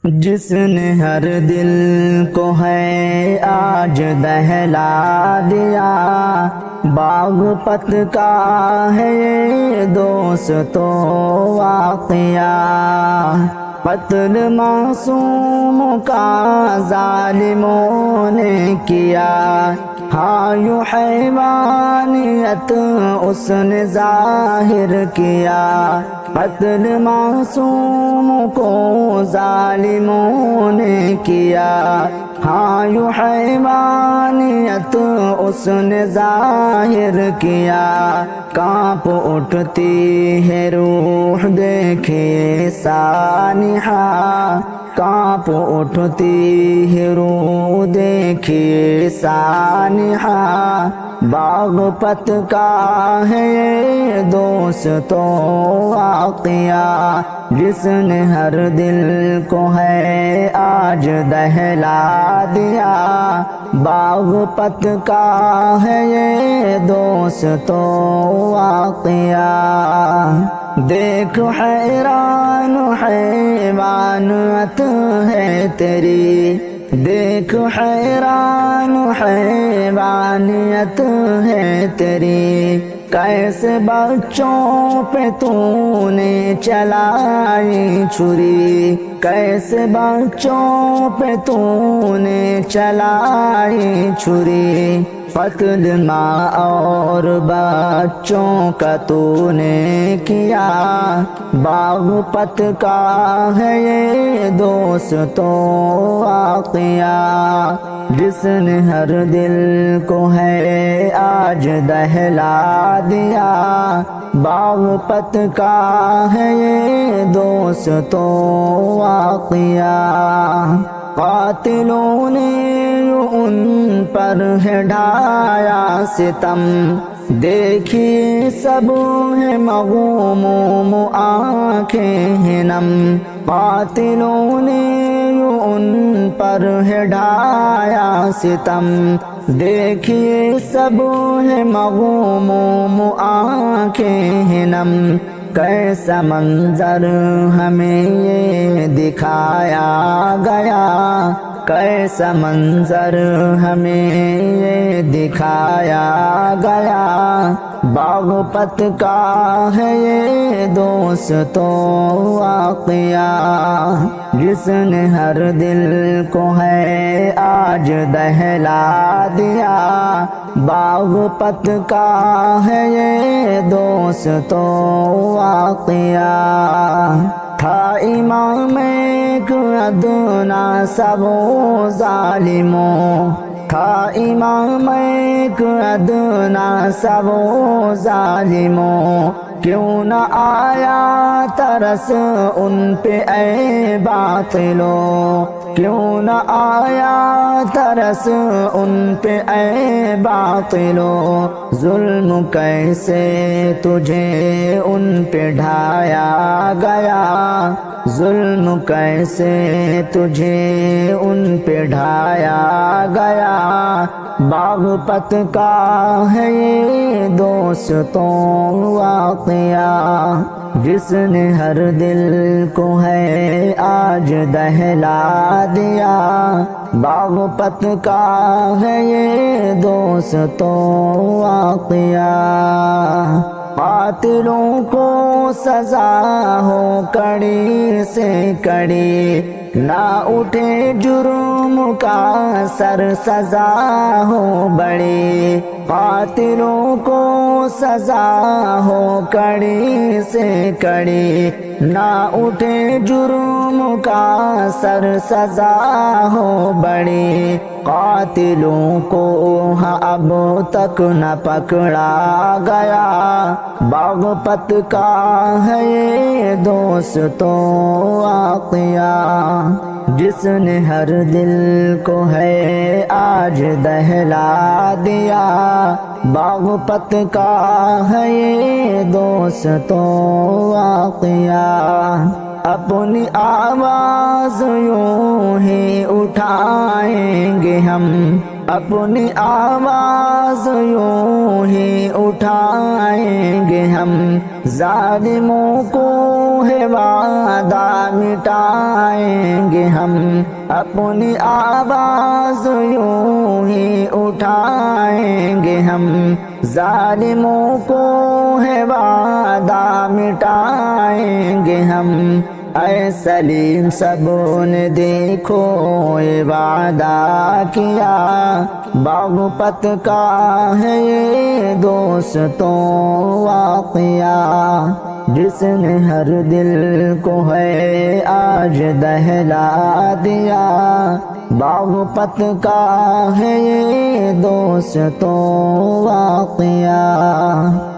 جس نے ہر دل کو ہے آج دہلا دیا، باغ پت کا ہے یہ دوستو واقعہ۔ قتل معصوم کا ظالموں نے کیا، ہاں یوں حیوانیت اس نے ظاہر کیا۔ قتل معصوم کو ظالموں نے کیا، ہاں یوں حیوانیت اس نے ظاہر کیا۔ کانپ اٹھتی ہے روح دیکھے سانحہ، کانپ اٹھتی ہے روح دیکھے سانحہ۔ باغ پت کا ہے یہ دوستو واقعہ، جس نے ہر دل کو ہے آج دہلا دیا۔ باغ پت کا ہے یہ دوستو واقعہ۔ دیکھ حیران حیوانیت ہے تیری، دیکھ حیران حیوانیت ہے تیری۔ کیسے بچوں پہ تو نے چلائی چھری، کیسے بچوں پہ تو نے چلائی چھری۔ قتل ماں اور بچوں کا تو نے کیا، باغ پت کا ہے یہ دوستو واقعہ۔ جس نے ہر دل کو ہے آج دہلا دیا، باغ پت کا ہے یہ دوستو واقعہ۔ قاتلوں نے ان پر ہے ڈھایا ستم، دیکھی سب ہے مغموم آنکھیں ہیں نم۔ قاتلوں نے ان پر ہے ڈھایا ستم، دیکھیے سب ہے مغموم آنکھیں ہیں نم۔ کیسا منظر ہمیں یہ دکھایا گیا، کیسا منظر ہمیں یہ دکھایا گیا۔ باغ پت کا ہے یہ دوستو واقعہ، جس نے ہر دل کو ہے آج دہلا دیا۔ باغ پت کا ہے یہ دوستو واقعہ۔ تھا امام ایک ادنا سا وہ ظالموں، تھا امام ایک ادنا سا وہ ظالموں۔ کیوں نہ آیا ترس ان پہ اے باطلو، کیوں نہ آیا ترس ان پہ اے باطلو۔ ظلم کیسے تجھے ان پہ ڈھایا گیا، ظلم کیسے تجھے ان پہ ڈھایا گیا۔ باغ پت کا ہے یہ دوستو واقعہ، جس نے ہر دل کو ہے آج دہلا دیا۔ باغ پت کا ہے یہ دوستو واقعہ۔ قاتلوں کو سزا ہو کڑی سے کڑی، نہ اٹھے جرم کا سر سزا ہو بڑی۔ قاتلوں کو سزا ہو کڑی سے کڑی، نہ اٹھے جرم کا سر سزا ہو بڑی۔ قاتلوں کو اب تک نہ پکڑا گیا، باغ پت کا ہے یہ دوستو واقعہ، جس نے ہر دل کو ہے آج دہلا دیا۔ باغ پت کا ہے یہ دوستو واقعہ۔ اپنی آواز یوں ہی اٹھائیں گے ہم، اپنی آواز یوں ہی اٹھائیں گے ہم، ظالموں کو ہے وعدہ مٹائیں گے ہم، اپنی آواز یوں ہی اٹھائیں گے ہم، ظالموں کو ہے وعدہ مٹائیں گے ہم۔ اے سلیم سبوں نے دیکھو یہ وعدہ کیا، باغپت کا ہے یہ دوستوں واقعہ، جس نے ہر دل کو ہے آج دہلا دیا، باغپت کا ہے یہ دوستوں واقعہ۔